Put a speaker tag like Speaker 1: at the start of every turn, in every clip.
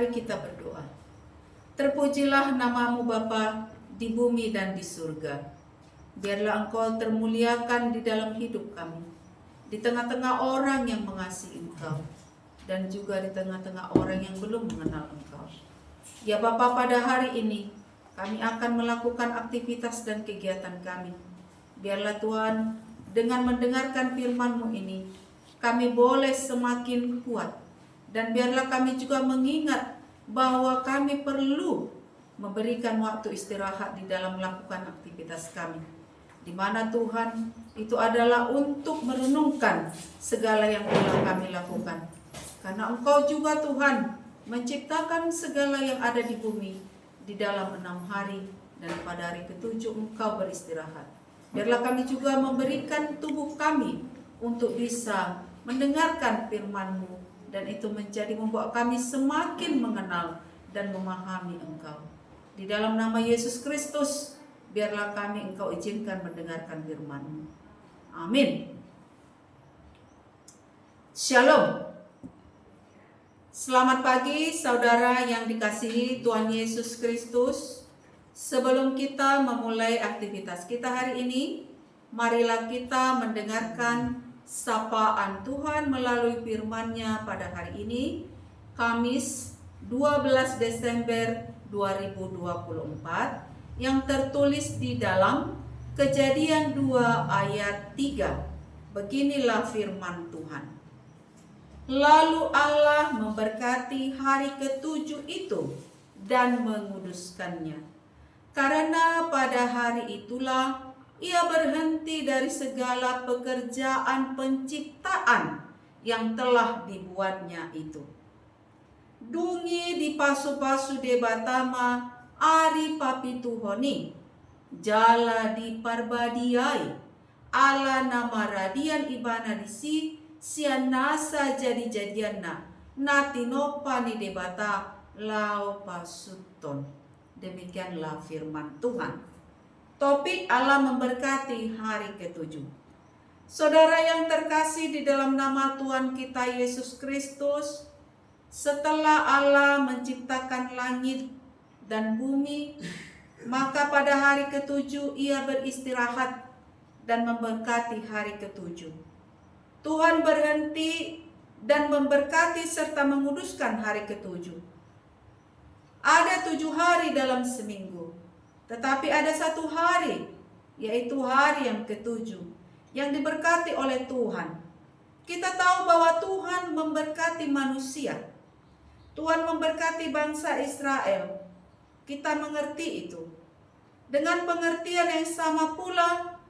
Speaker 1: Mari kita berdoa. Terpujilah nama-Mu Bapa di bumi dan di surga. Biarlah Engkau termuliakan di dalam hidup kami, di tengah-tengah orang yang mengasihi Engkau, dan juga di tengah-tengah orang yang belum mengenal Engkau. Ya Bapa, pada hari ini kami akan melakukan aktivitas dan kegiatan kami. Biarlah Tuhan, dengan mendengarkan firman-Mu ini, kami boleh semakin kuat. Dan biarlah kami juga mengingat bahwa kami perlu memberikan waktu istirahat di dalam melakukan aktivitas kami, di mana Tuhan itu adalah untuk merenungkan segala yang telah kami lakukan. Karena Engkau juga Tuhan menciptakan segala yang ada di bumi di dalam 6 hari, dan pada hari ke-7 Engkau beristirahat. Biarlah kami juga memberikan tubuh kami untuk bisa mendengarkan firman-Mu, dan itu membuat kami semakin mengenal dan memahami Engkau. Di dalam nama Yesus Kristus, biarlah kami Engkau izinkan mendengarkan firman-Mu. Amin. Shalom. Selamat pagi saudara yang dikasihi Tuhan Yesus Kristus. Sebelum kita memulai aktivitas kita hari ini, marilah kita mendengarkan sapaan Tuhan melalui firman-Nya pada hari ini, Kamis 12 Desember 2024, yang tertulis di dalam Kejadian 2 ayat 3. Beginilah firman Tuhan. Lalu Allah memberkati hari ke-7 itu dan menguduskannya, karena pada hari itulah Ia berhenti dari segala pekerjaan penciptaan yang telah dibuatnya itu. Dungi di pasu-pasu debatama ari papi tuhoni, jala di parbadiai, ala nama radian ibana disi, sianasa jadi-jadianna, natinopa ni debata lao pasuton. Demikianlah firman Tuhan. Topik Allah memberkati hari ke-7. Saudara yang terkasih di dalam nama Tuhan kita Yesus Kristus, setelah Allah menciptakan langit dan bumi, maka pada hari ke-7 Ia beristirahat dan memberkati hari ke-7. Tuhan berhenti dan memberkati serta menguduskan hari ke-7. Ada 7 hari dalam seminggu, tetapi ada 1 hari, yaitu hari yang ke-7, yang diberkati oleh Tuhan. Kita tahu bahwa Tuhan memberkati manusia. Tuhan memberkati bangsa Israel. Kita mengerti itu. Dengan pengertian yang sama pula,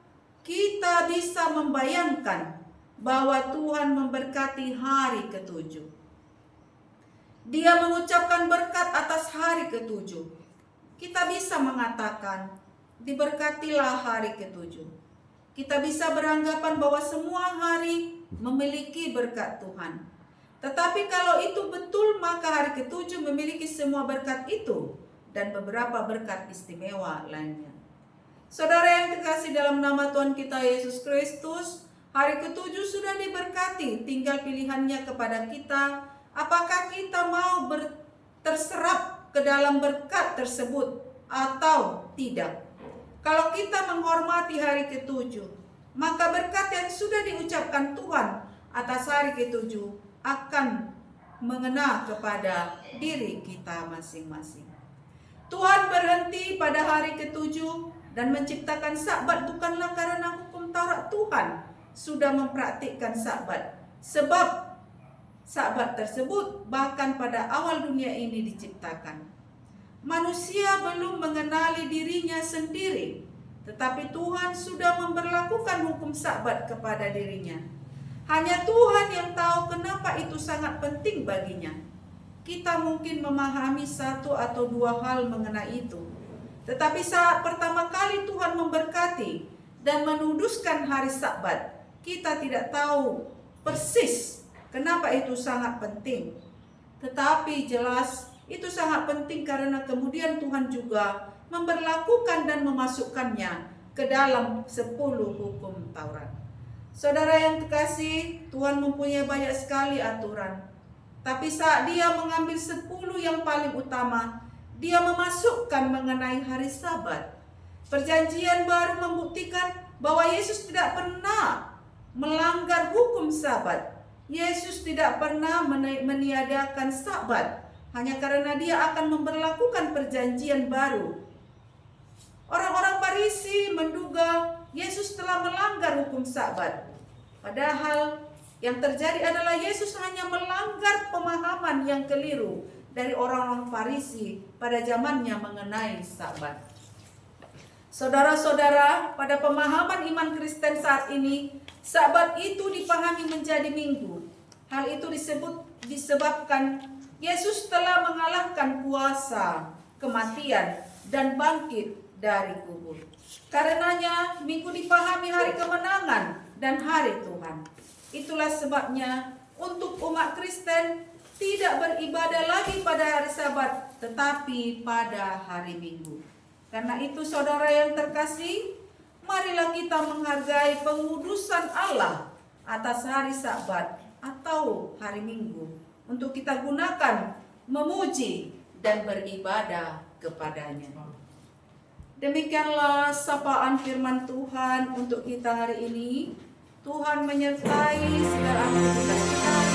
Speaker 1: kita bisa membayangkan bahwa Tuhan memberkati hari ke-7. Dia mengucapkan berkat atas hari ke-7. Kita bisa mengatakan, diberkatilah hari ke-7. Kita bisa beranggapan bahwa semua hari memiliki berkat Tuhan. Tetapi kalau itu betul, maka hari ke-7 memiliki semua berkat itu dan beberapa berkat istimewa lainnya. Saudara yang terkasih dalam nama Tuhan kita Yesus Kristus, hari ke-7 sudah diberkati, tinggal pilihannya kepada kita. Apakah kita mau terserap ke dalam berkat tersebut atau tidak? Kalau kita menghormati hari ke-7, maka berkat yang sudah diucapkan Tuhan atas hari ke-7 akan mengena kepada diri kita masing-masing. Tuhan berhenti pada hari ke-7 dan menciptakan Sabat bukanlah karena hukum Taurat. Tuhan sudah mempraktikkan Sabat, sebab Sabat tersebut bahkan pada awal dunia ini diciptakan. Manusia belum mengenali dirinya sendiri, tetapi Tuhan sudah memberlakukan hukum Sabat kepada dirinya. Hanya Tuhan yang tahu kenapa itu sangat penting baginya. Kita mungkin memahami 1 atau 2 hal mengenai itu. Tetapi saat pertama kali Tuhan memberkati dan menuduskan hari Sabat, kita tidak tahu persis kenapa itu sangat penting. Tetapi jelas itu sangat penting karena kemudian Tuhan juga memberlakukan dan memasukkannya ke dalam 10 hukum Taurat. Saudara yang terkasih, Tuhan mempunyai banyak sekali aturan. Tapi saat dia mengambil 10 yang paling utama, dia memasukkan mengenai hari Sabat. Perjanjian baru membuktikan bahwa Yesus tidak pernah melanggar hukum Sabat. Yesus tidak pernah meniadakan Sabat hanya karena dia akan memberlakukan perjanjian baru. Orang-orang Farisi menduga Yesus telah melanggar hukum Sabat. Padahal yang terjadi adalah Yesus hanya melanggar pemahaman yang keliru dari orang-orang Farisi pada zamannya mengenai Sabat. Saudara-saudara, pada pemahaman iman Kristen saat ini, Sabat itu dipahami menjadi minggu. Hal itu disebabkan Yesus telah mengalahkan kuasa, kematian, dan bangkit dari kubur. Karenanya, minggu dipahami hari kemenangan dan hari Tuhan. Itulah sebabnya untuk umat Kristen tidak beribadah lagi pada hari Sabat, tetapi pada hari Minggu. Karena itu saudara yang terkasih, marilah kita menghargai pengudusan Allah atas hari Sabat atau hari Minggu untuk kita gunakan memuji dan beribadah kepadanya. Demikianlah sapaan firman Tuhan untuk kita hari ini. Tuhan menyertai segala aktivitas kita